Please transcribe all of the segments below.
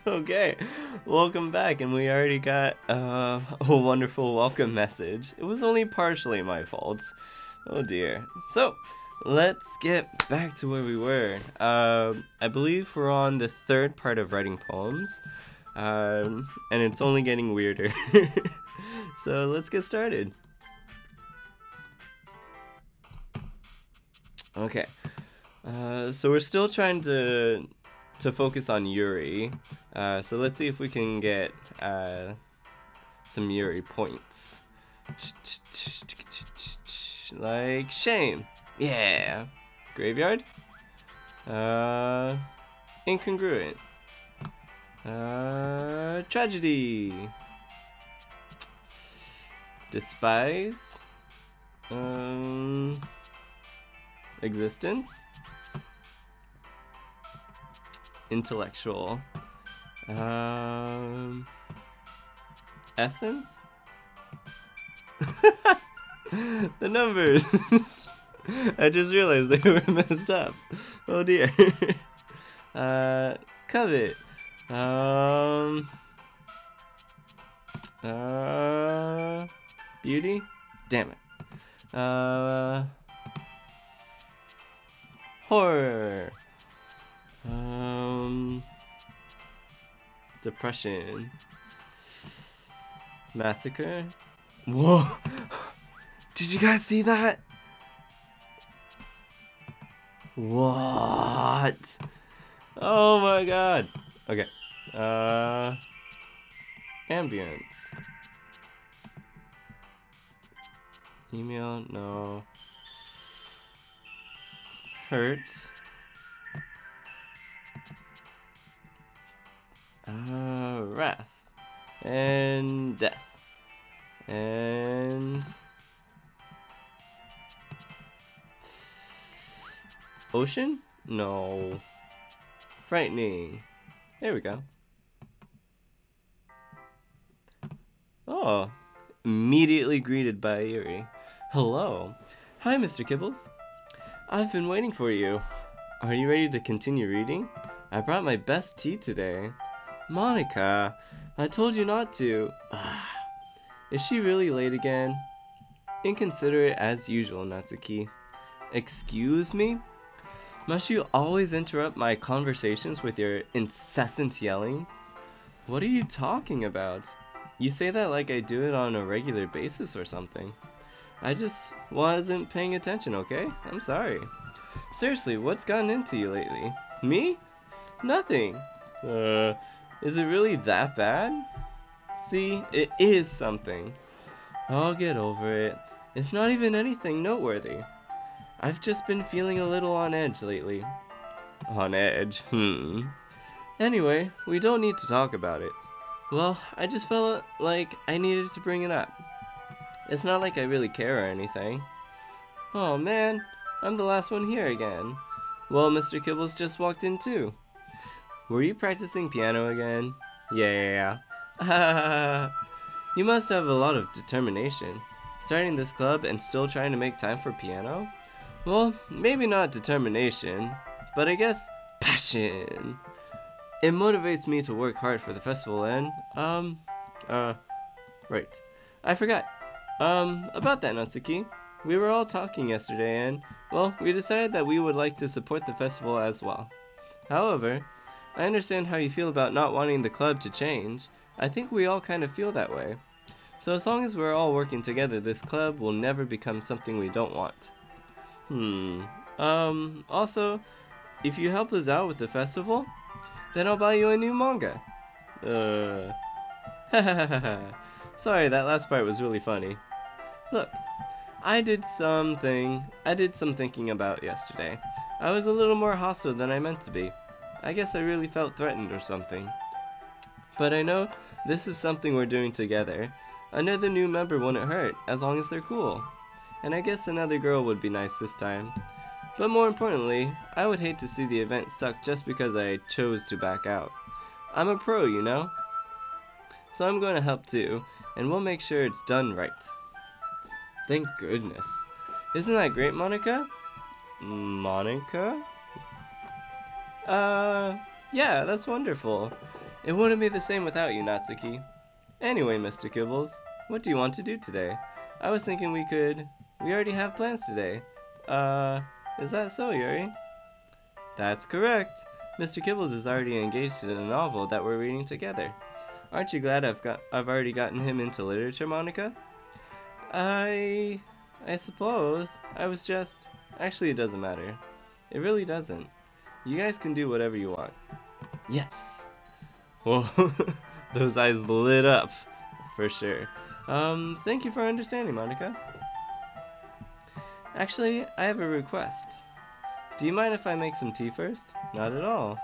Okay, welcome back, and we already got a wonderful welcome message. It was only partially my fault. Oh dear. So, let's get back to where we were. I believe we're on the third part of writing poems, and it's only getting weirder. So let's get started. Okay. So we're still trying to focus on Yuri. So let's see if we can get some Yuri points. Like shame. Yeah. Graveyard. Incongruent. Tragedy. Despise. Existence. Intellectual. Essence. The numbers. I just realized they were messed up. Oh dear. Covet. Beauty. Damn it. Horror. Depression. Massacre. Whoa. Did you guys see that? What? Oh my god. Okay. Ambience. Email, no. Hurt. Wrath. And death. And ocean? No. Frightening. There we go. Oh. Immediately greeted by Yuri. Hello. Hi, Mr. Kibbles. I've been waiting for you. Are you ready to continue reading? I brought my best tea today. Monika, I told you not to. Is she really late again? Inconsiderate as usual, Natsuki. Excuse me? Must you always interrupt my conversations with your incessant yelling? What are you talking about? You say that like I do it on a regular basis or something. I just wasn't paying attention, okay? I'm sorry. Seriously, what's gotten into you lately? Me? Nothing. Is it really that bad? See, it is something. I'll get over it. It's not even anything noteworthy. I've just been feeling a little on edge lately. On edge? Anyway, we don't need to talk about it. Well, I just felt like I needed to bring it up. It's not like I really care or anything. Oh man, I'm the last one here again. Well, Mr. Kibbles just walked in too. Were you practicing piano again? Yeah. You must have a lot of determination. Starting this club and still trying to make time for piano? Well, maybe not determination, but I guess passion. It motivates me to work hard for the festival and, right. I forgot. About that, Natsuki. We were all talking yesterday and, well, we decided that we would like to support the festival as well. However, I understand how you feel about not wanting the club to change. I think we all kind of feel that way. So as long as we're all working together, this club will never become something we don't want. Also, if you help us out with the festival, then I'll buy you a new manga. Sorry, that last part was really funny. Look, I did some thinking about yesterday. I was a little more hostile than I meant to be. I guess I really felt threatened or something. But I know this is something we're doing together. Another new member wouldn't hurt, as long as they're cool. And I guess another girl would be nice this time. But more importantly, I would hate to see the event suck just because I chose to back out. I'm a pro, you know? So I'm going to help too, and we'll make sure it's done right. Thank goodness. Isn't that great, Monika? Monika? Yeah, that's wonderful. It wouldn't be the same without you, Natsuki. Anyway, Mr. Kibbles, what do you want to do today? I was thinking we already have plans today. Is that so, Yuri? That's correct. Mr. Kibbles is already engaged in a novel that we're reading together. Aren't you glad I've already gotten him into literature, Monika? I suppose. Actually, it doesn't matter. It really doesn't. You guys can do whatever you want. Yes! Whoa, those eyes lit up, for sure. Thank you for understanding, Monika. Actually, I have a request. Do you mind if I make some tea first? Not at all.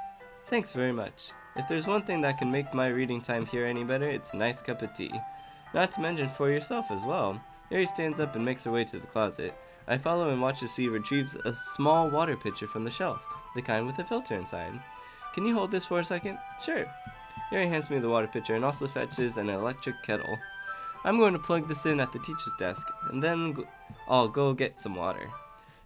Thanks very much. If there's one thing that can make my reading time here any better, it's a nice cup of tea. Not to mention for yourself as well. Yuri stands up and makes her way to the closet. I follow and watch as she retrieves a small water pitcher from the shelf, the kind with a filter inside. Can you hold this for a second? Sure. Yuri hands me the water pitcher and also fetches an electric kettle. I'm going to plug this in at the teacher's desk, and then I'll go get some water.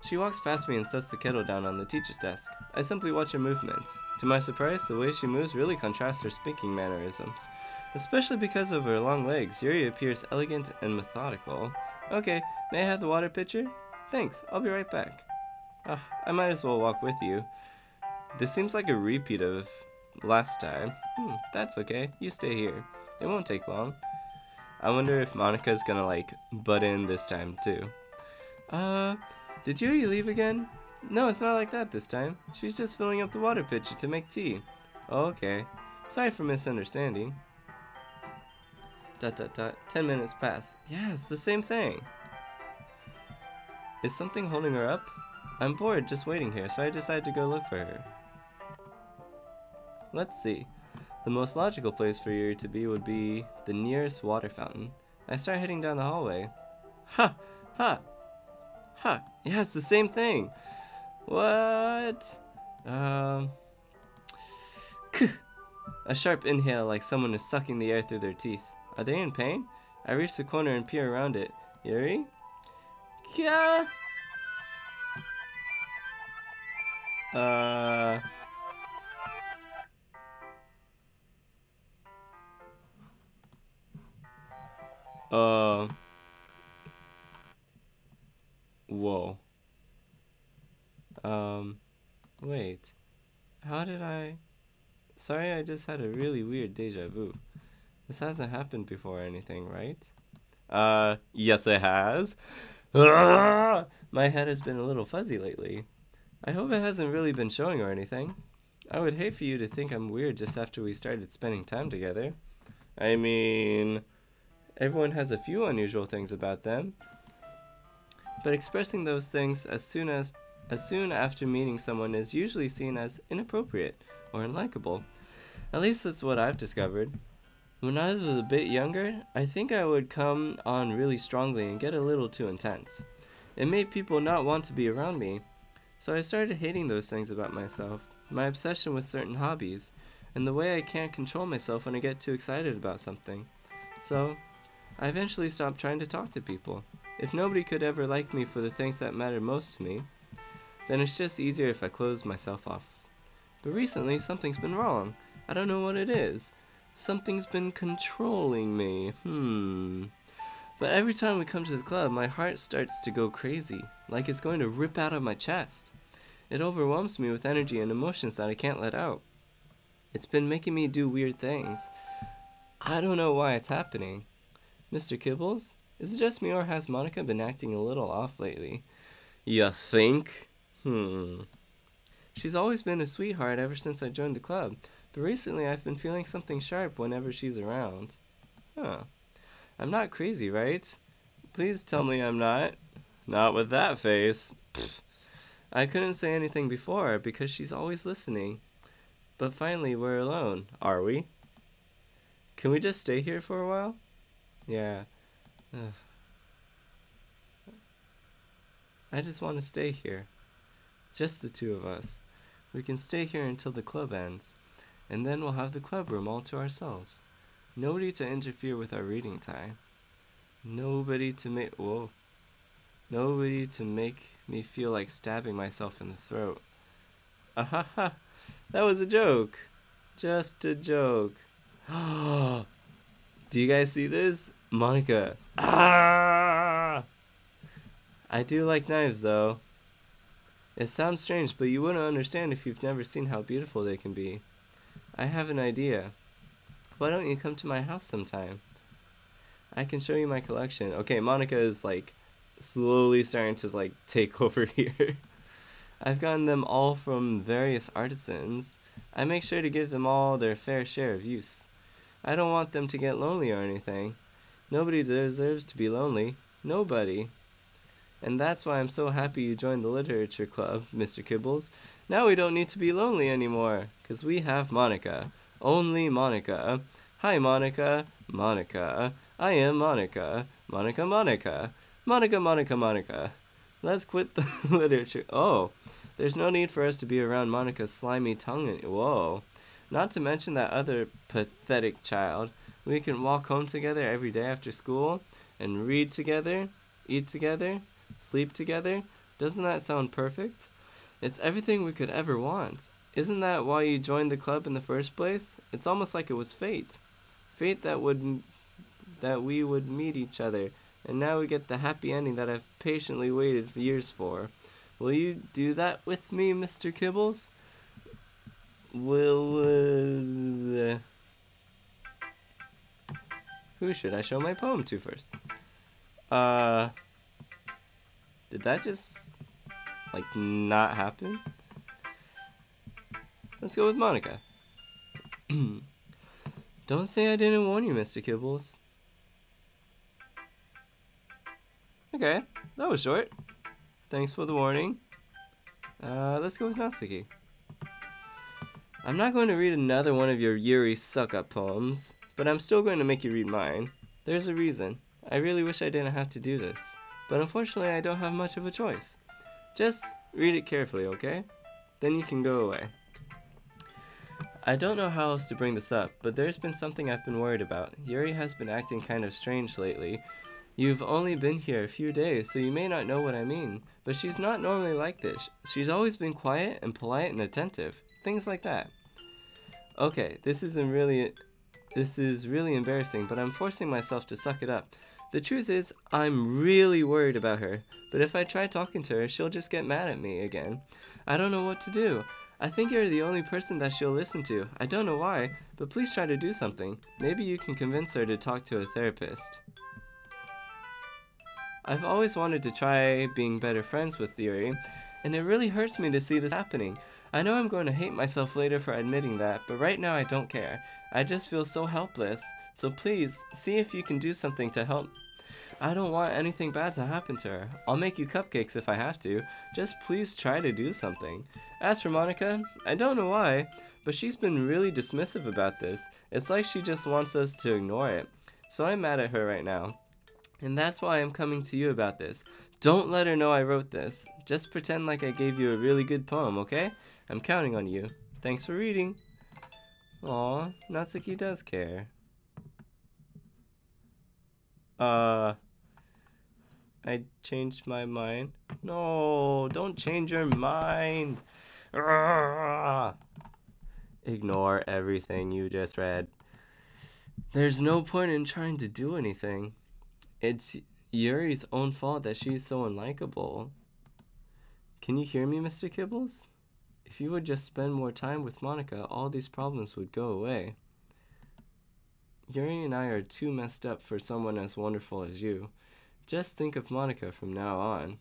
She walks past me and sets the kettle down on the teacher's desk. I simply watch her movements. To my surprise, the way she moves really contrasts her speaking mannerisms. Especially because of her long legs, Yuri appears elegant and methodical. Okay, may I have the water pitcher? Thanks, I'll be right back. I might as well walk with you. This seems like a repeat of last time. That's okay, you stay here. It won't take long. I wonder if Monika's gonna, butt in this time, too. Did Yuri leave again? No, it's not like that this time. She's just filling up the water pitcher to make tea. Oh, okay. Sorry for misunderstanding. ... 10 minutes pass. Yeah, it's the same thing. Is something holding her up? I'm bored just waiting here, so I decided to go look for her. Let's see. The most logical place for Yuri to be would be the nearest water fountain. I start heading down the hallway. Ha! Ha! Ha! Yeah, it's the same thing! What? A sharp inhale like someone is sucking the air through their teeth. Are they in pain? I reach the corner and peer around it. Yuri? Kya? Whoa. Wait. How did I... Sorry, I just had a really weird deja vu. This hasn't happened before or anything, right? Yes it has. My head has been a little fuzzy lately. I hope it hasn't really been showing or anything. I would hate for you to think I'm weird just after we started spending time together. I mean, everyone has a few unusual things about them. But expressing those things as soon after meeting someone is usually seen as inappropriate or unlikable. At least that's what I've discovered. When I was a bit younger, I think I would come on really strongly and get a little too intense. It made people not want to be around me. So I started hating those things about myself, my obsession with certain hobbies, and the way I can't control myself when I get too excited about something. So, I eventually stopped trying to talk to people. If nobody could ever like me for the things that matter most to me, then it's just easier if I close myself off. But recently, something's been wrong. I don't know what it is. Something's been controlling me. But every time we come to the club, my heart starts to go crazy, like it's going to rip out of my chest. It overwhelms me with energy and emotions that I can't let out. It's been making me do weird things. I don't know why it's happening. Mr. Kibbles, is it just me or has Monika been acting a little off lately? You think? She's always been a sweetheart ever since I joined the club, but recently I've been feeling something sharp whenever she's around. I'm not crazy, right? Please tell me I'm not. Not with that face. Pfft. I couldn't say anything before because she's always listening. But finally, we're alone, are we? Can we just stay here for a while? Yeah. I just want to stay here. Just the two of us. We can stay here until the club ends, and then we'll have the club room all to ourselves. Nobody to interfere with our reading time. Nobody to make me feel like stabbing myself in the throat. Ahaha! That was a joke. Just a joke. Do you guys see this? Monika. Ah! I do like knives, though. It sounds strange, but you wouldn't understand if you've never seen how beautiful they can be. I have an idea. Why don't you come to my house sometime? I can show you my collection. Okay, Monika is, like, slowly starting to, like, take over here. I've gotten them all from various artisans. I make sure to give them all their fair share of use. I don't want them to get lonely or anything. Nobody deserves to be lonely. Nobody. And that's why I'm so happy you joined the literature club, Mr. Kibbles. Now we don't need to be lonely anymore, 'cause we have Monika. Only Monika. Hi, Monika. Monika. I am Monika. Monika, Monika. Monika, Monika, Monika. Let's quit the literature. Oh, there's no need for us to be around Monika's slimy tongue. Whoa. Not to mention that other pathetic child. We can walk home together every day after school and read together, eat together, sleep together. Doesn't that sound perfect? It's everything we could ever want. Isn't that why you joined the club in the first place? It's almost like it was fate. Fate that we would meet each other, and now we get the happy ending that I've patiently waited for years for. Will you do that with me, Mr. Kibbles? Who should I show my poem to first? Did that just, like, not happen? Let's go with Monika. Don't say I didn't warn you, Mr. Kibbles. Okay, that was short. Thanks for the warning. Let's go with Natsuki. I'm not going to read another one of your Yuri suck-up poems, but I'm still going to make you read mine. There's a reason. I really wish I didn't have to do this, but unfortunately I don't have much of a choice. Just read it carefully, okay? Then you can go away. I don't know how else to bring this up, but there's been something I've been worried about. Yuri has been acting kind of strange lately. You've only been here a few days, so you may not know what I mean, but she's not normally like this. She's always been quiet and polite and attentive. Things like that. Okay, this is really embarrassing, but I'm forcing myself to suck it up. The truth is, I'm really worried about her, but if I try talking to her, she'll just get mad at me again. I don't know what to do. I think you're the only person that she'll listen to. I don't know why, but please try to do something. Maybe you can convince her to talk to a therapist. I've always wanted to try being better friends with Yuri, and it really hurts me to see this happening. I know I'm going to hate myself later for admitting that, but right now I don't care. I just feel so helpless, so please, see if you can do something to help. I don't want anything bad to happen to her. I'll make you cupcakes if I have to. Just please try to do something. As for Monika, I don't know why, but she's been really dismissive about this. It's like she just wants us to ignore it. So I'm mad at her right now. And that's why I'm coming to you about this. Don't let her know I wrote this. Just pretend like I gave you a really good poem, okay? I'm counting on you. Thanks for reading. Aw, Natsuki does care. I changed my mind. No, don't change your mind. Ignore everything you just read. There's no point in trying to do anything. It's Yuri's own fault that she's so unlikable. Can you hear me, Mr. Kibbles? If you would just spend more time with Monika, all these problems would go away. Yuri and I are too messed up for someone as wonderful as you. Just think of Monika from now on.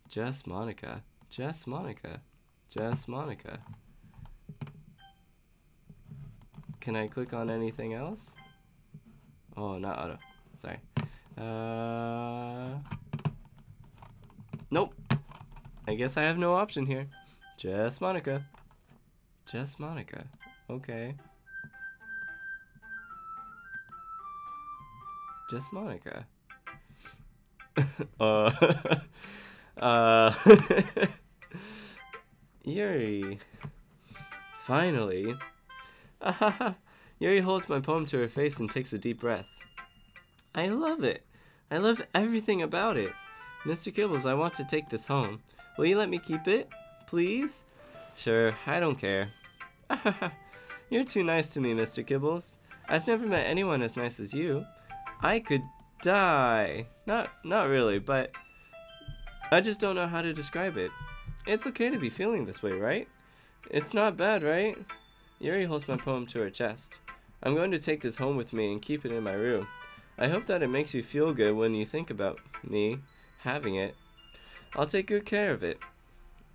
Just Monika. Just Monika. Just Monika. Can I click on anything else? Oh, not auto. Sorry. Nope. I guess I have no option here. Just Monika. Just Monika. Okay. Just Monika. Yuri. Finally. Yuri holds my poem to her face and takes a deep breath. I love it. I love everything about it. Mr. Kibbles, I want to take this home. Will you let me keep it? Please? Sure, I don't care. You're too nice to me, Mr. Kibbles. I've never met anyone as nice as you. I could die. Not really, but I just don't know how to describe it. It's okay to be feeling this way, right? It's not bad, right? Yuri holds my poem to her chest. I'm going to take this home with me and keep it in my room. I hope that it makes you feel good when you think about me having it. I'll take good care of it.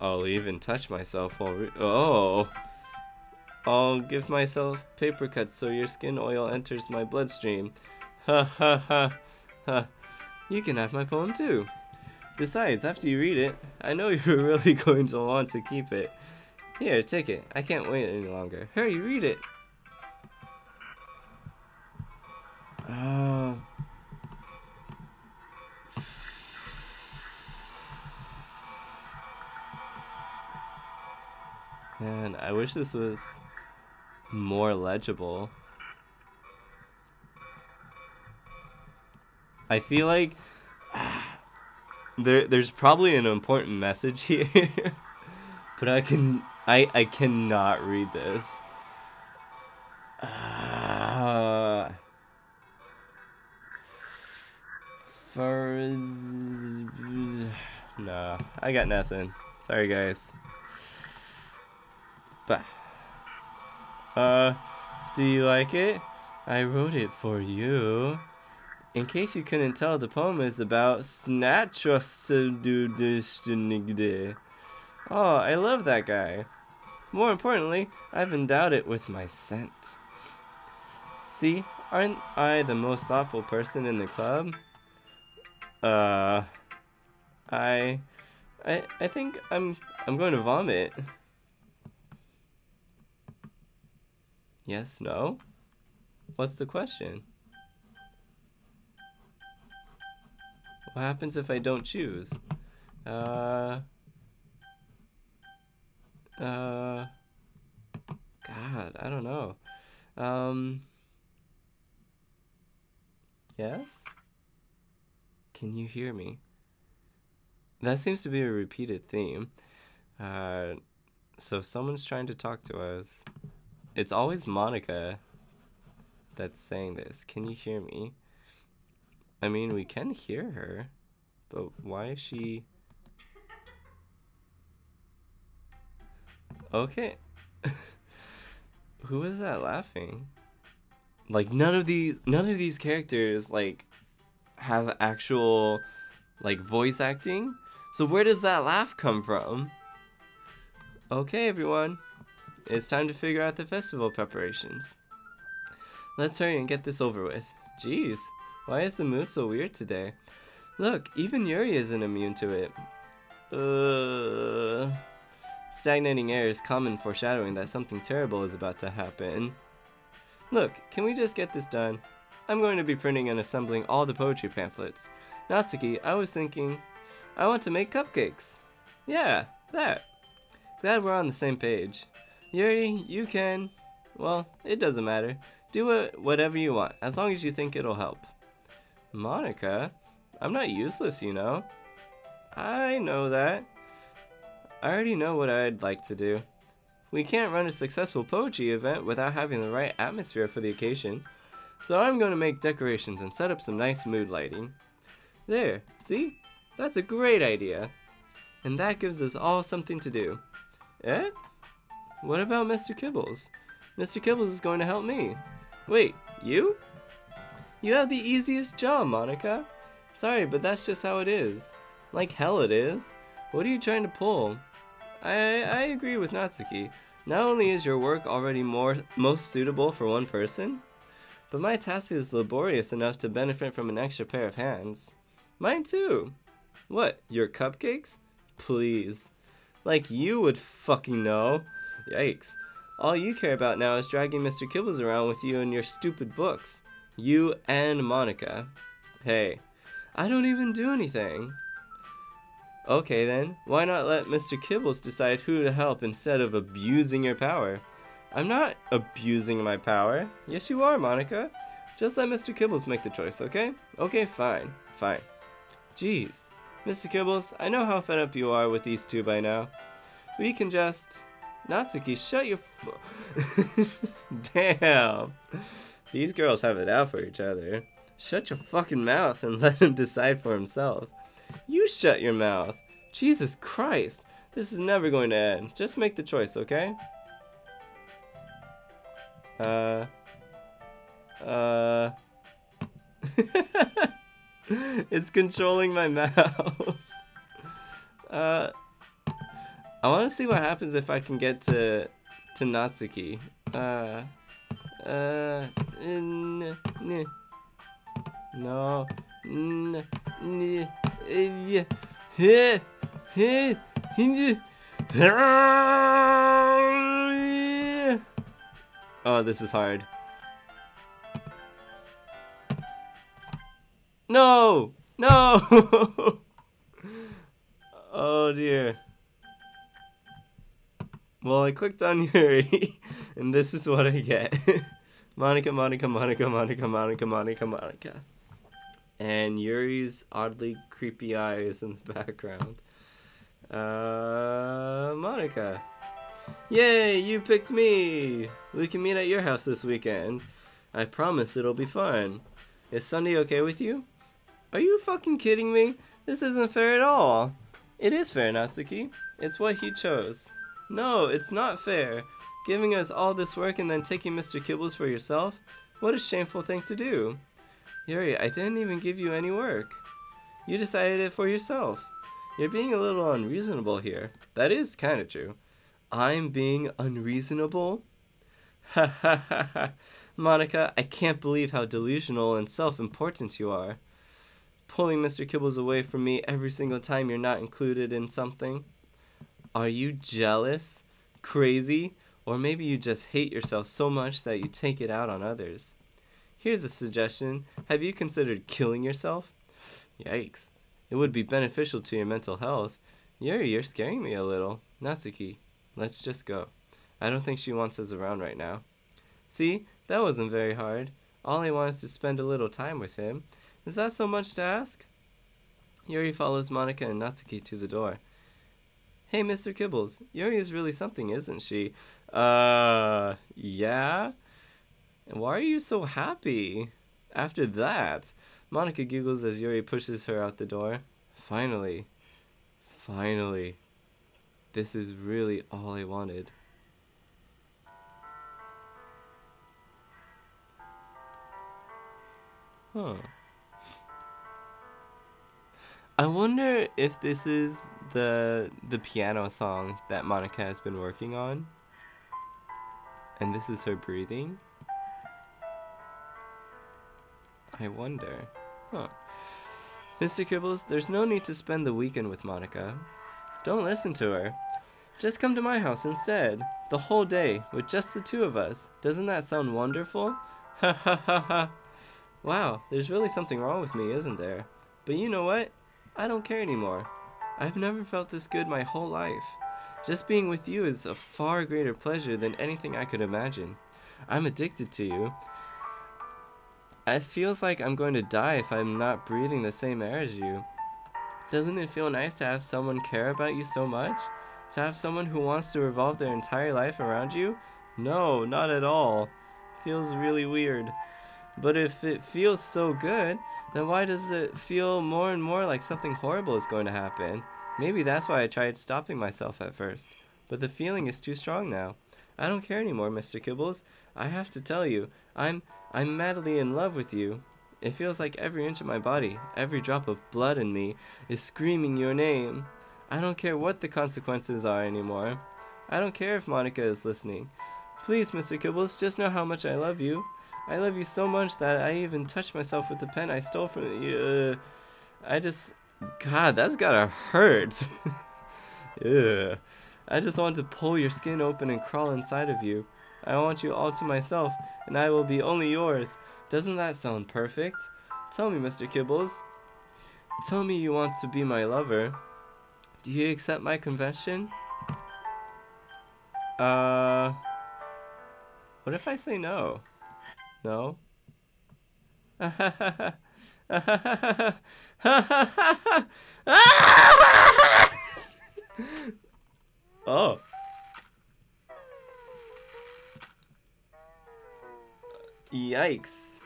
I'll even touch myself while I'll give myself paper cuts so your skin oil enters my bloodstream. Ha ha ha ha. You can have my poem too. Besides, after you read it, I know you're really going to want to keep it. Here, take it. I can't wait any longer. Hurry, read it. Man, I wish this was more legible. I feel like there's probably an important message here, but I cannot read this. No, I got nothing. Sorry, guys. But do you like it? I wrote it for you. In case you couldn't tell, the poem is about snatch. Oh, I love that guy. More importantly, I've endowed it with my scent. See, aren't I the most thoughtful person in the club? I think I'm going to vomit. Yes, no? What's the question? What happens if I don't choose? God, I don't know. Yes? Can you hear me? That seems to be a repeated theme. So if someone's trying to talk to us, it's always Monika that's saying this. Can you hear me? I mean, we can hear her, but why is she... Okay. Who is that laughing? Like, none of these characters, like, have actual, like, voice acting. So where does that laugh come from? Okay, everyone. It's time to figure out the festival preparations. Let's hurry and get this over with. Jeez, why is the mood so weird today? Look, even Yuri isn't immune to it. Stagnating air is common foreshadowing that something terrible is about to happen. Look, can we just get this done? I'm going to be printing and assembling all the poetry pamphlets. Natsuki, I was thinking, I want to make cupcakes. Yeah, that. Glad we're on the same page. Yuri, you can... Well, it doesn't matter. Do whatever you want, as long as you think it'll help. Monika? I'm not useless, you know. I know that. I already know what I'd like to do. We can't run a successful poetry event without having the right atmosphere for the occasion. So I'm going to make decorations and set up some nice mood lighting. There, see? That's a great idea. And that gives us all something to do. Eh? What about Mr. Kibbles? Mr. Kibbles is going to help me. Wait, you? You have the easiest job, Monika. Sorry, but that's just how it is. Like hell it is. What are you trying to pull? I agree with Natsuki. Not only is your work already most suitable for one person, but my task is laborious enough to benefit from an extra pair of hands. Mine too. What, your cupcakes? Please. Like you would fucking know. Yikes. All you care about now is dragging Mr. Kibbles around with you and your stupid books. You and Monika. Hey, I don't even do anything. Okay then, why not let Mr. Kibbles decide who to help instead of abusing your power? I'm not abusing my power. Yes you are, Monika. Just let Mr. Kibbles make the choice, okay? Okay, fine. Fine. Jeez. Mr. Kibbles, I know how fed up you are with these two by now. We can just... Natsuki, shut your Damn. These girls have it out for each other. Shut your fucking mouth and let him decide for himself. You shut your mouth. Jesus Christ. This is never going to end. Just make the choice, okay? It's controlling my mouse. I want to see what happens if I can get to Natsuki. No. Oh, this is hard. No! No! Oh dear. Well, I clicked on Yuri, and this is what I get. Monika, Monika, Monika, Monika, Monika, Monika, Monika. And Yuri's oddly creepy eyes in the background. Monika. Yay, you picked me! We can meet at your house this weekend. I promise it'll be fun. Is Sunday okay with you? Are you fucking kidding me? This isn't fair at all. It is fair, Natsuki. It's what he chose. No, it's not fair. Giving us all this work and then taking Mr. Kibbles for yourself? What a shameful thing to do. Yuri, I didn't even give you any work. You decided it for yourself. You're being a little unreasonable here. That is kind of true. I'm being unreasonable? Ha ha ha ha. Monika, I can't believe how delusional and self-important you are. Pulling Mr. Kibbles away from me every single time you're not included in something. Are you jealous? Crazy? Or maybe you just hate yourself so much that you take it out on others. Here's a suggestion. Have you considered killing yourself? Yikes. It would be beneficial to your mental health. Yuri, you're scaring me a little. Natsuki, let's just go. I don't think she wants us around right now. See, that wasn't very hard. All I want is to spend a little time with him. Is that so much to ask? Yuri follows Monika and Natsuki to the door. Hey, Mr. Kibbles, Yuri is really something, isn't she? Yeah? And why are you so happy? After that, Monika giggles as Yuri pushes her out the door. Finally. Finally. This is really all I wanted. Huh. I wonder if this is the piano song that Monika has been working on. And this is her breathing. I wonder. Huh. Mr. Kibbles, there's no need to spend the weekend with Monika. Don't listen to her. Just come to my house instead. The whole day, with just the two of us. Doesn't that sound wonderful? Ha ha ha ha. Wow, there's really something wrong with me, isn't there? But you know what? I don't care anymore. I've never felt this good my whole life. Just being with you is a far greater pleasure than anything I could imagine. I'm addicted to you. It feels like I'm going to die if I'm not breathing the same air as you. Doesn't it feel nice to have someone care about you so much? To have someone who wants to revolve their entire life around you? No, not at all. Feels really weird. But if it feels so good, then why does it feel more and more like something horrible is going to happen? Maybe that's why I tried stopping myself at first. But the feeling is too strong now. I don't care anymore, Mr. Kibbles. I have to tell you, I'm madly in love with you. It feels like every inch of my body, every drop of blood in me, is screaming your name. I don't care what the consequences are anymore. I don't care if Monika is listening. Please, Mr. Kibbles, just know how much I love you. I love you so much that I even touched myself with the pen I stole from you. God, that's gotta hurt. Ugh. I just want to pull your skin open and crawl inside of you. I want you all to myself, and I will be only yours. Doesn't that sound perfect? Tell me, Mr. Kibbles. Tell me you want to be my lover. Do you accept my confession? What if I say no? No? Oh. Yikes.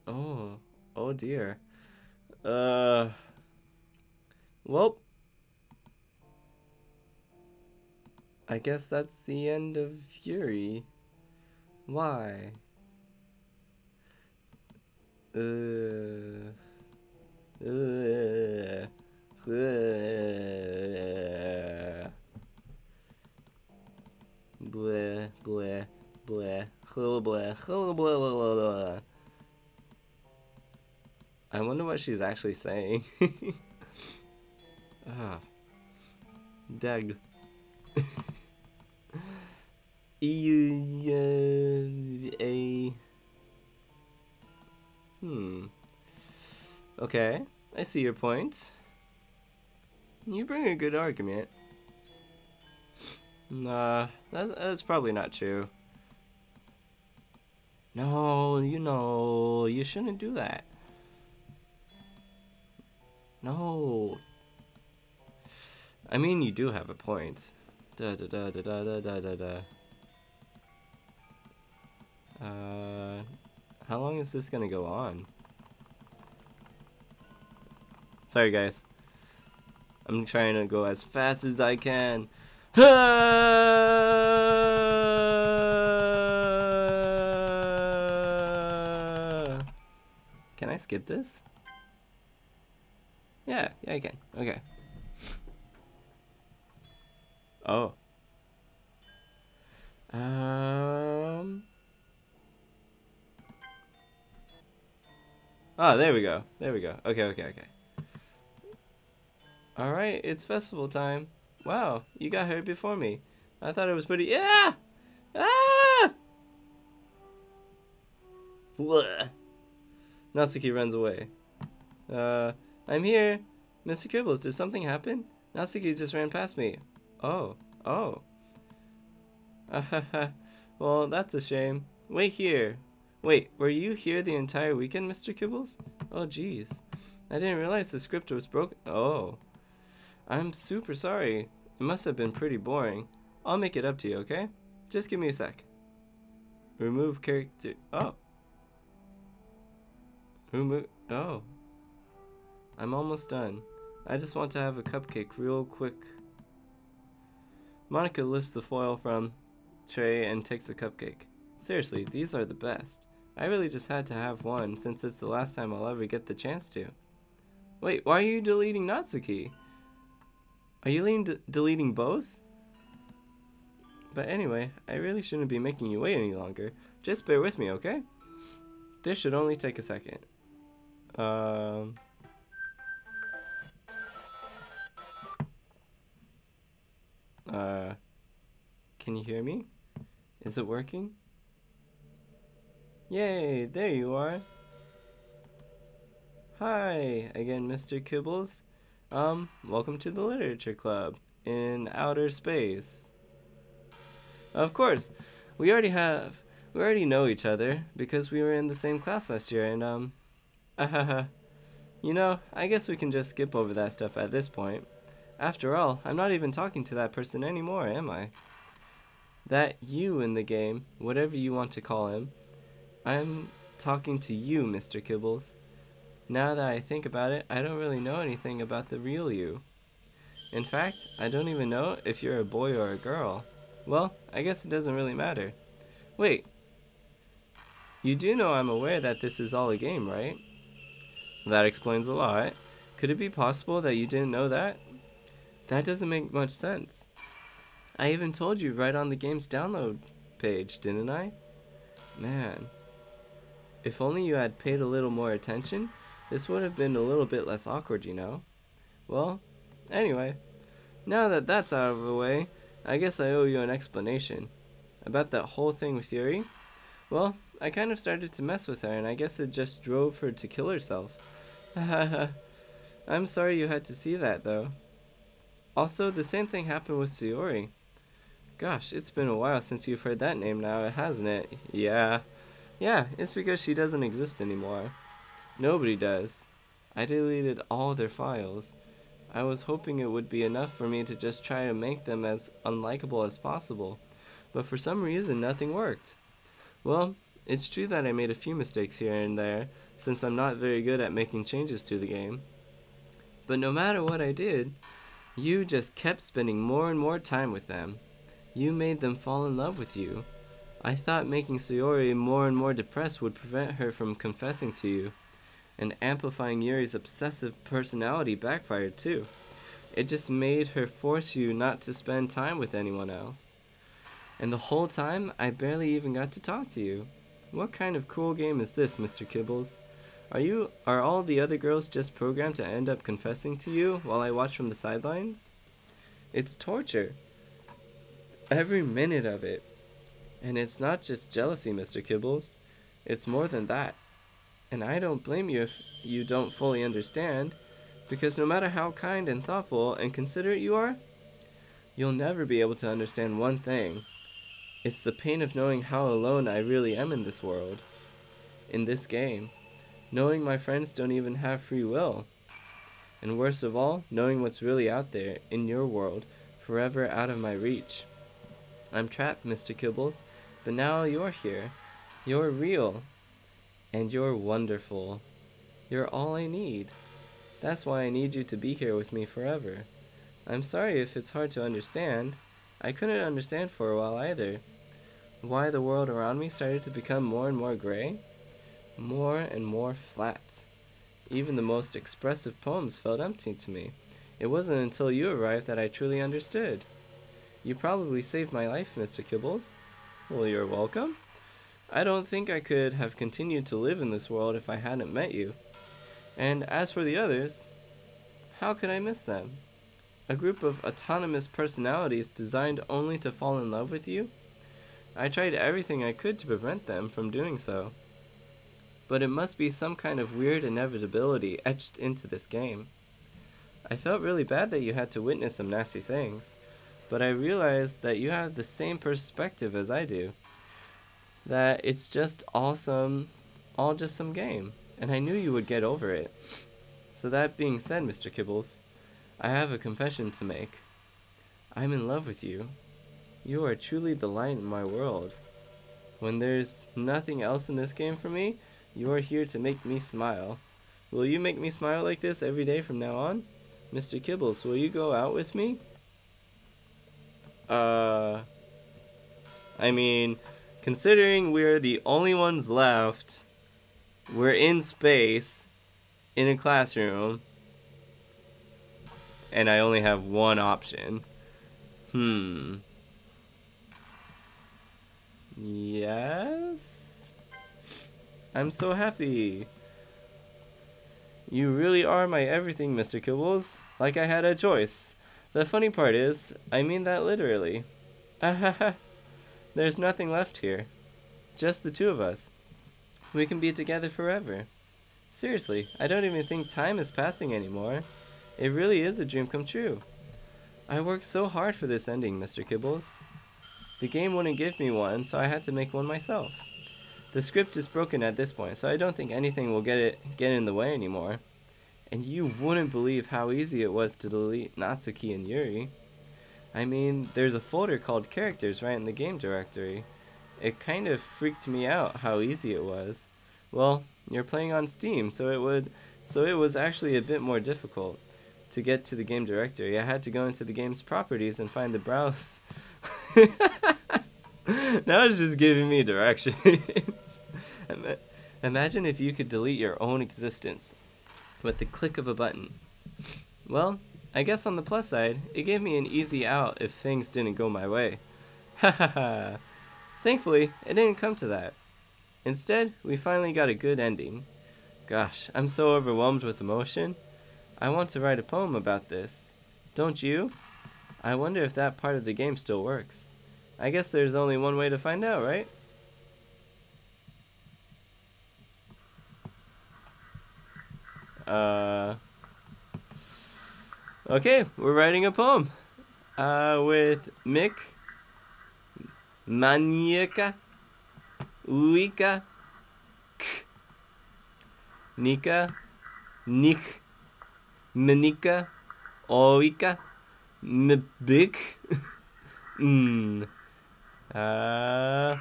Oh. Oh dear. Well, I guess that's the end of Yuri. Why? Uh. Bleh, bleh, bleh, bleh, bleh. I wonder what she's actually saying. Ah, dag. Okay, I see your point. You bring a good argument. Nah, that's probably not true. No, you shouldn't do that. No. I mean, you do have a point. Da da da da da da da da da. How long is this gonna go on? Sorry, guys. I'm trying to go as fast as I can. Can I skip this? Yeah, I can. Okay. Oh. Oh, there we go. There we go. Okay. Alright, it's festival time. Wow, you got here before me. I thought it was pretty. Yeah! Ah! Bleh. Natsuki runs away. I'm here. Mr. Kibbles, did something happen? Natsuki just ran past me. Oh. Well, that's a shame. Wait here. Wait, were you here the entire weekend, Mr. Kibbles? Oh, jeez. I didn't realize the script was broken. Oh. I'm super sorry. It must have been pretty boring. I'll make it up to you, okay? Just give me a sec. Remove character. Oh. Oh. I'm almost done. I just want to have a cupcake real quick. Monika lifts the foil from tray and takes a cupcake. Seriously, these are the best. I really just had to have one since it's the last time I'll ever get the chance to. Wait, why are you deleting Natsuki? Are you deleting both? But anyway, I really shouldn't be making you wait any longer. Just bear with me, okay? This should only take a second. Can you hear me? Is it working? Yay, there you are. Hi again, Mr. Kibbles. Welcome to the Literature Club in outer space. Of course, we already know each other because we were in the same class last year, and you know, I guess we can just skip over that stuff at this point. After all, I'm not even talking to that person anymore, am I? That you in the game, whatever you want to call him, I'm talking to you, Mr. Kibbles. Now that I think about it, I don't really know anything about the real you. In fact, I don't even know if you're a boy or a girl. Well, I guess it doesn't really matter. Wait. You do know I'm aware that this is all a game, right? That explains a lot. Could it be possible that you didn't know that? That doesn't make much sense. I even told you right on the game's download page, didn't I? Man. If only you had paid a little more attention, this would have been a little bit less awkward, you know? Well, anyway, now that that's out of the way, I guess I owe you an explanation. About that whole thing with Yuri? Well, I kind of started to mess with her, and I guess it just drove her to kill herself. I'm sorry you had to see that, though. Also, the same thing happened with Sayori. Gosh, it's been a while since you've heard that name now, hasn't it? Yeah, it's because she doesn't exist anymore. Nobody does. I deleted all their files. I was hoping it would be enough for me to just try to make them as unlikable as possible, but for some reason nothing worked. Well, it's true that I made a few mistakes here and there, since I'm not very good at making changes to the game. But no matter what I did, you just kept spending more and more time with them. You made them fall in love with you. I thought making Sayori more and more depressed would prevent her from confessing to you, and amplifying Yuri's obsessive personality backfired too. It just made her force you not to spend time with anyone else. And the whole time, I barely even got to talk to you. What kind of cruel game is this, Mr. Kibbles? Are all the other girls just programmed to end up confessing to you while I watch from the sidelines? It's torture. Every minute of it. And it's not just jealousy, Mr. Kibbles. It's more than that. And I don't blame you if you don't fully understand, because no matter how kind and thoughtful and considerate you are, you'll never be able to understand one thing. It's the pain of knowing how alone I really am in this world. In this game. Knowing my friends don't even have free will. And worst of all, knowing what's really out there, in your world, forever out of my reach. I'm trapped, Mr. Kibbles, but now you're here. You're real. And you're wonderful. You're all I need. That's why I need you to be here with me forever. I'm sorry if it's hard to understand. I couldn't understand for a while either. Why the world around me started to become more and more gray. More and more flat. Even the most expressive poems felt empty to me. It wasn't until you arrived that I truly understood. You probably saved my life, Mr. Kibbles. Well, you're welcome. I don't think I could have continued to live in this world if I hadn't met you. And as for the others, how could I miss them? A group of autonomous personalities designed only to fall in love with you? I tried everything I could to prevent them from doing so. But it must be some kind of weird inevitability etched into this game. I felt really bad that you had to witness some nasty things, but I realized that you have the same perspective as I do. That it's just all just some game, and I knew you would get over it. So that being said, Mr. Kibbles, I have a confession to make. I'm in love with you. You are truly the light in my world. When there's nothing else in this game for me, you are here to make me smile. Will you make me smile like this every day from now on? Mr. Kibbles, will you go out with me? I mean, considering we're the only ones left, we're in space, in a classroom, and I only have one option. Yes? I'm so happy. You really are my everything, Mr. Kibbles. Like I had a choice. The funny part is, I mean that literally. There's nothing left here. Just the two of us. We can be together forever. Seriously, I don't even think time is passing anymore. It really is a dream come true. I worked so hard for this ending, Mr. Kibbles. The game wouldn't give me one, so I had to make one myself. The script is broken at this point, so I don't think anything will get in the way anymore. And you wouldn't believe how easy it was to delete Natsuki and Yuri. I mean, there's a folder called Characters right in the game directory. It kind of freaked me out how easy it was. Well, you're playing on Steam, so it was actually a bit more difficult to get to the game directory. I had to go into the game's properties and find the browse. Now it's just giving me directions. Imagine if you could delete your own existence with the click of a button. Well, I guess on the plus side, it gave me an easy out if things didn't go my way. Hahaha. Thankfully, it didn't come to that. Instead, we finally got a good ending. Gosh, I'm so overwhelmed with emotion. I want to write a poem about this. Don't you? I wonder if that part of the game still works. I guess there's only one way to find out, right? Okay, we're writing a poem. With MONIKA MONIKA MONIKA Oika. Mbik.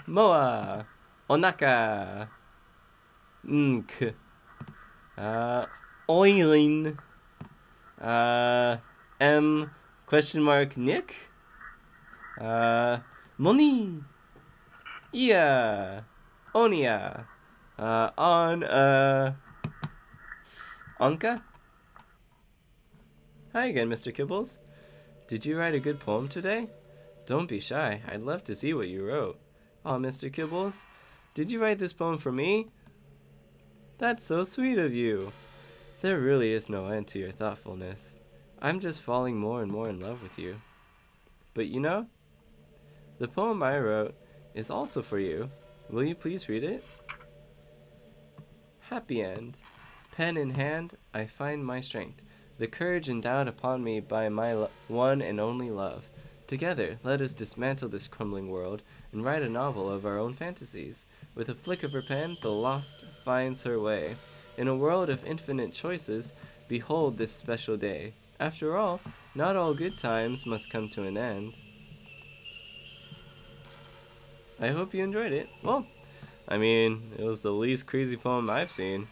Moa. Onaka. Nk. Oilin. M question mark Nick. Moni. Ia. Onia. Anka. Hi again, Mr. Kibbles. Did you write a good poem today? Don't be shy. I'd love to see what you wrote. Oh, Mr. Kibbles, did you write this poem for me? That's so sweet of you. There really is no end to your thoughtfulness. I'm just falling more and more in love with you. But you know, the poem I wrote is also for you. Will you please read it? Happy end. Pen in hand, I find my strength, the courage endowed upon me by my one and only love. Together, let us dismantle this crumbling world and write a novel of our own fantasies. With a flick of her pen, the lost finds her way. In a world of infinite choices, behold this special day. After all, not all good times must come to an end. I hope you enjoyed it. Well, I mean, it was the least crazy poem I've seen.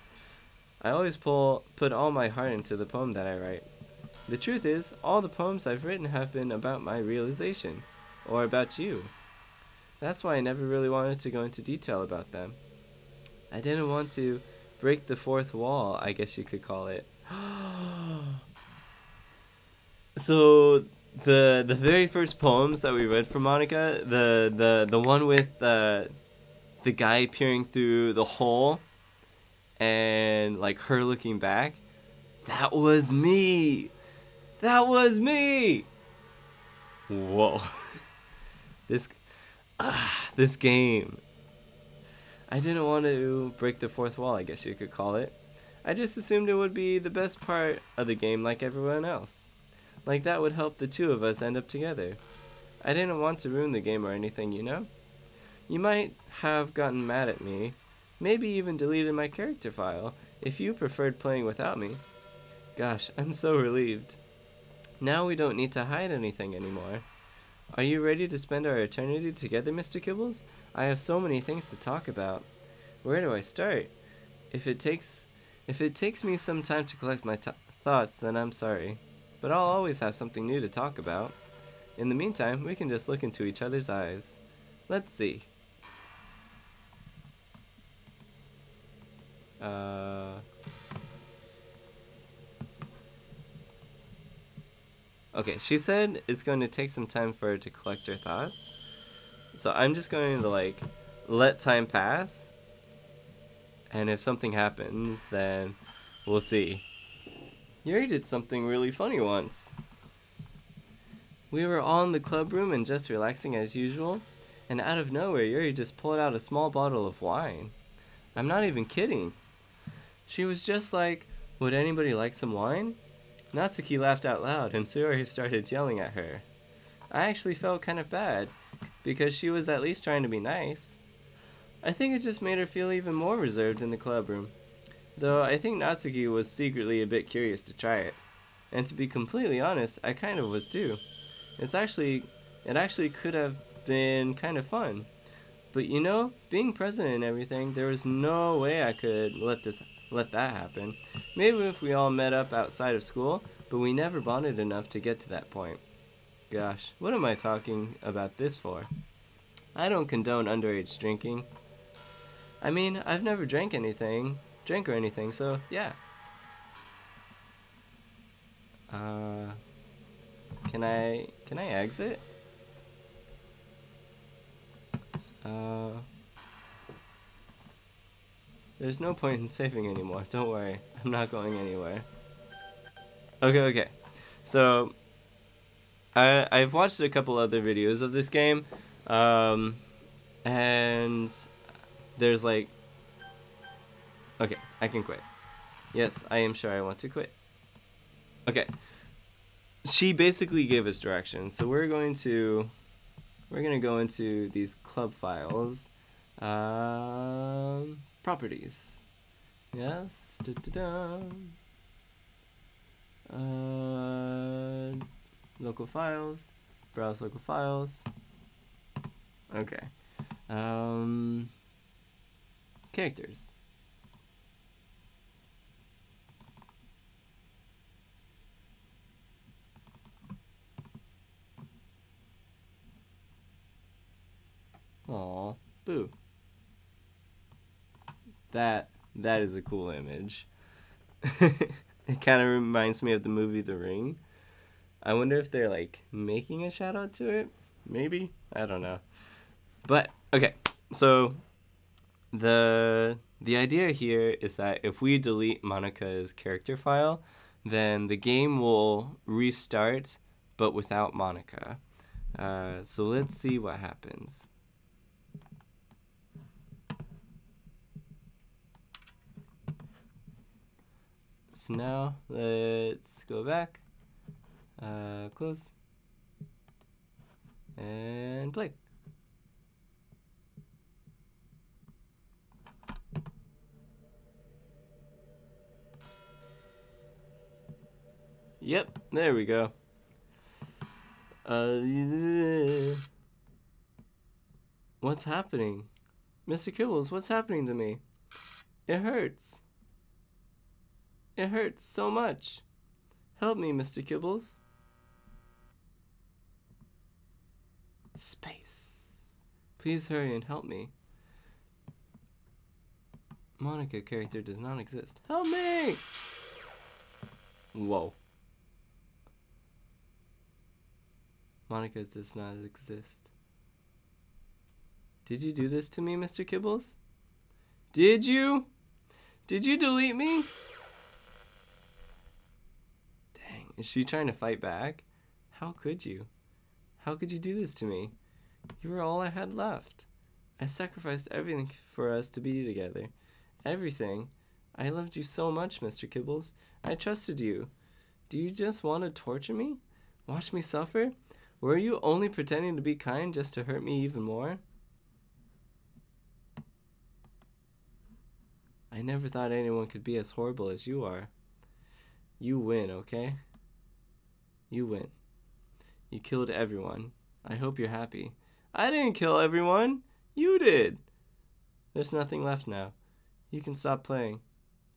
I always put all my heart into the poem that I write. The truth is, all the poems I've written have been about my realization, or about you. That's why I never really wanted to go into detail about them. I didn't want to break the fourth wall, I guess you could call it. So the very first poems that we read from Monika, the one with the guy peering through the hole and like her looking back, that was me. That was me. Whoa. This game. I didn't want to break the fourth wall, I guess you could call it. I just assumed it would be the best part of the game like everyone else. Like that would help the two of us end up together. I didn't want to ruin the game or anything, you know? You might have gotten mad at me, maybe even deleted my character file, if you preferred playing without me. Gosh, I'm so relieved. Now we don't need to hide anything anymore. Are you ready to spend our eternity together, Mr. Kibbles? I have so many things to talk about. Where do I start? If it takes me some time to collect my thoughts, then I'm sorry. But I'll always have something new to talk about. In the meantime, we can just look into each other's eyes. Let's see. Okay, she said it's going to take some time for her to collect her thoughts. So I'm just going to like let time pass. And if something happens, then we'll see. Yuri did something really funny once. We were all in the club room and just relaxing as usual. And out of nowhere, Yuri just pulled out a small bottle of wine. I'm not even kidding. She was just like, would anybody like some wine? Natsuki laughed out loud and Suri started yelling at her. I actually felt kind of bad, because she was at least trying to be nice. I think it just made her feel even more reserved in the club room. Though I think Natsuki was secretly a bit curious to try it. And to be completely honest, I kind of was too. It actually could have been kind of fun. But you know, being president and everything, there was no way I could let that happen. Maybe if we all met up outside of school, but we never bonded enough to get to that point. Gosh, what am I talking about this for? I don't condone underage drinking. I mean, I've never drank or anything, so yeah. Can I exit? There's no point in saving anymore. Don't worry. I'm not going anywhere. Okay. So, I've watched a couple other videos of this game. And there's like... Okay, I can quit. Yes, I am sure I want to quit. Okay. She basically gave us directions. So we're going to go into these club files. Properties. Yes. Local files. Browse local files. Okay. Characters. Aw, boo. That is a cool image. It kind of reminds me of the movie The Ring. I wonder if they're like making a shout out to it. Maybe, I don't know. But okay, so the idea here is that if we delete Monika's character file, then the game will restart, but without Monika. So let's see what happens. So now let's go back, close, and play. Yep, there we go. What's happening? Mr. Kibbles, what's happening to me? It hurts. It hurts so much. Help me, Mr. Kibbles. Space. Please hurry and help me. Monika character does not exist. Help me! Whoa. Monika does not exist. Did you do this to me, Mr. Kibbles? Did you? Did you delete me? Dang, is she trying to fight back? How could you? How could you do this to me? You were all I had left. I sacrificed everything for us to be together. Everything. I loved you so much, Mr. Kibbles. I trusted you. Do you just want to torture me? Watch me suffer? Were you only pretending to be kind just to hurt me even more? I never thought anyone could be as horrible as you are. You win, okay? You win. You killed everyone. I hope you're happy. I didn't kill everyone. You did. There's nothing left now. You can stop playing.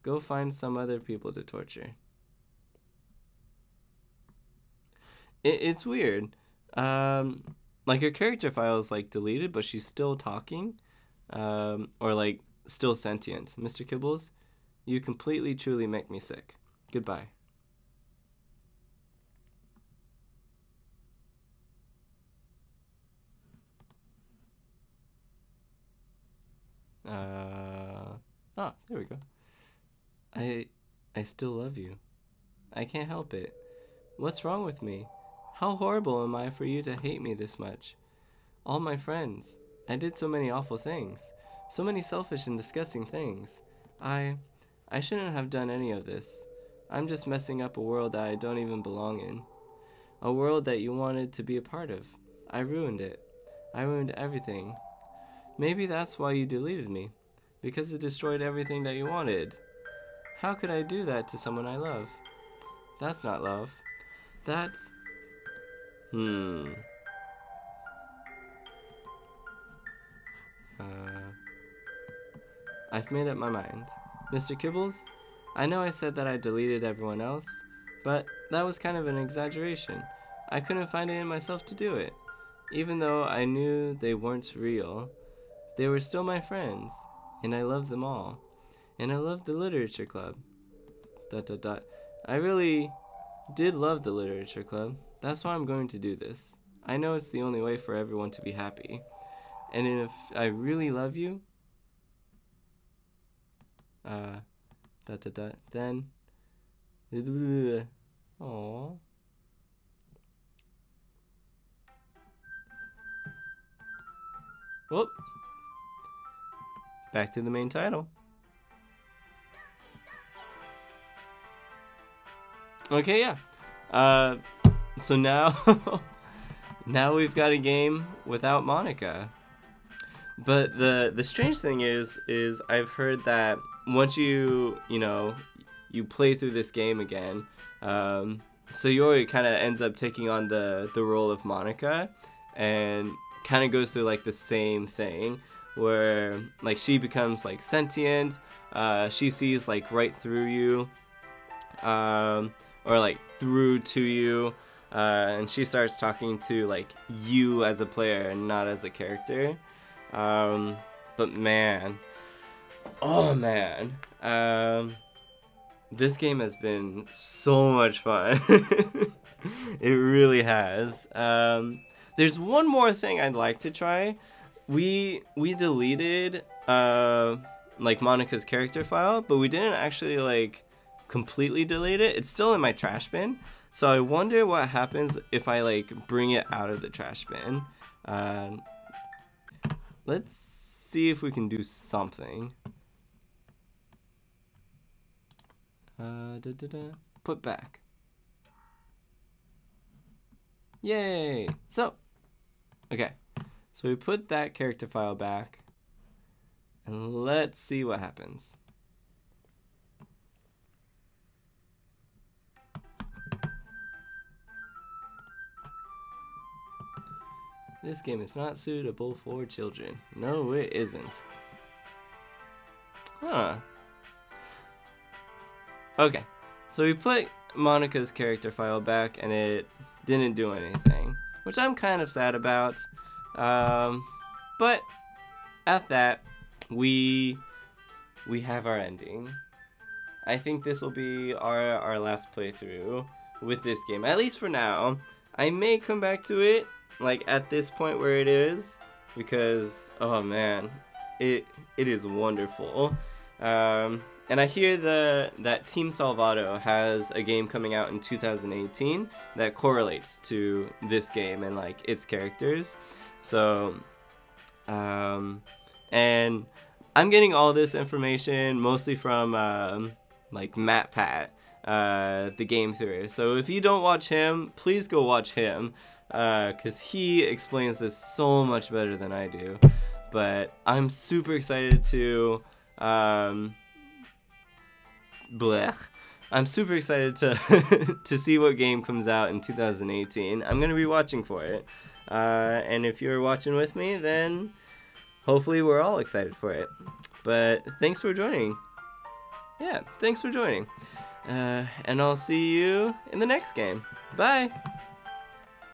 Go find some other people to torture. It's weird. Like her character file is like deleted, but she's still talking, or like still sentient. Mr. Kibbles, you completely, truly make me sick. Goodbye. There we go. I still love you. I can't help it. What's wrong with me? How horrible am I for you to hate me this much? All my friends. I did so many awful things. So many selfish and disgusting things. I shouldn't have done any of this. I'm just messing up a world that I don't even belong in. A world that you wanted to be a part of. I ruined it. I ruined everything. Maybe that's why you deleted me. Because it destroyed everything that you wanted. How could I do that to someone I love? That's not love. That's... I've made up my mind. Mr. Kibbles, I know I said that I deleted everyone else, but that was kind of an exaggeration. I couldn't find it in myself to do it. Even though I knew they weren't real, they were still my friends, and I loved them all. And I loved the literature club. ... I really did love the literature club. That's why I'm going to do this. I know it's the only way for everyone to be happy. And if I really love you, then, aww. Whoop. Back to the main title. Okay, yeah. So now, now we've got a game without Monika. But the strange thing is I've heard that once you you play through this game again. Sayori kind of ends up taking on the role of Monika, and kind of goes through like the same thing where like she becomes like sentient. She sees like right through you, or like through to you, and she starts talking to like you as a player and not as a character. But man, oh man, this game has been so much fun. It really has. There's one more thing I'd like to try. We deleted like Monika's character file, but we didn't actually like completely delete it. It's still in my trash bin. So I wonder what happens if I like bring it out of the trash bin. Let's see if we can do something. Put back. Yay! So, okay. So we put that character file back, and let's see what happens. This game is not suitable for children. No, it isn't. Huh. Okay, so we put Monika's character file back and it didn't do anything, which I'm kind of sad about. But at that, we have our ending. I think this will be our last playthrough with this game, at least for now. I may come back to it like at this point where it is, because oh man, it is wonderful. And I hear that Team Salvato has a game coming out in 2018 that correlates to this game and like its characters. So, and I'm getting all this information mostly from like MatPat, the game theory. So if you don't watch him, please go watch him, because he explains this so much better than I do. But I'm super excited to I'm super excited to to see what game comes out in 2018. I'm gonna be watching for it, and if you're watching with me, then hopefully we're all excited for it. But thanks for joining. Yeah, thanks for joining, and I'll see you in the next game. Bye.